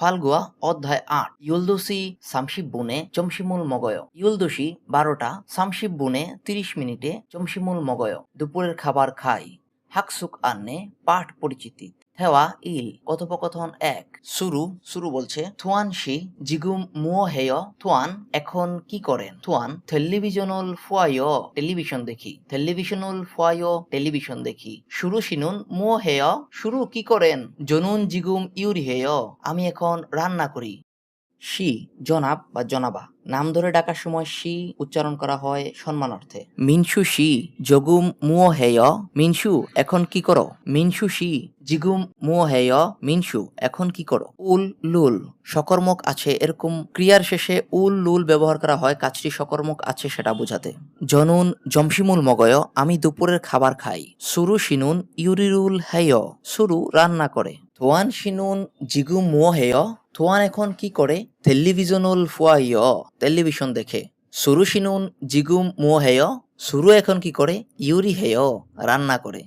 ফাল্গুয়া অধ্যায় ৮ ইউলদোসি সামশিববুনে চমশিমুল মগয় ইউলদোসি ১২টা সামশিববুনে ৩০ মিনিটে চমশিমুল মগয় দুপুরের খাবার খাই হাকসুক আন্নে পাঠ পরিচিতি থেওয়া ইল কথোপকথন ১ শুরু বলছে থুয়ান শি জিগুম মুও হেয় থুয়ান এখন কি করেন থুয়ান টেলিভিশনুল ফুয়ায় টেলিভিশন দেখি টেলিভিশনুল ফুয়ায় টেলিভিশন দেখি শুরু শিনুন মুও হেয় শুরু কি করেন জনুন জিগুম ইউরি হেয় আমি এখন রান্না করি শি জনাব বা জনাবা নাম ধরে ডাকার সময় শি উচ্চারণ করা হয় সম্মানার্থে মিনসু শি জগুম মুও হেয় মিনসু এখন কি করো মিনসু শি জিগুম মুও হেয় মিনসু এখন কি করো উল লুল সকর্মক আছে এরকম ক্রিয়ার শেষে উল লুল ব্যবহার করা হয় কাজটি সকর্মক আছে সেটা বোঝাতে জনুন জমশিমুল মগয় আমি দুপুরের খাবার খাই সুরু শিনুন ইউরিরুল হেয় সুরু রান্না করে থোয়ান শিনুন জিগুম মুও হেয় থোয়ান এখন কি করে টেলিভিশনুল ফুয়াইয় টেলিভিশন দেখে সুরু শিনুন জিগুম মুও হেয় সুরু এখন কি করে ইউরি হেয় রান্না করে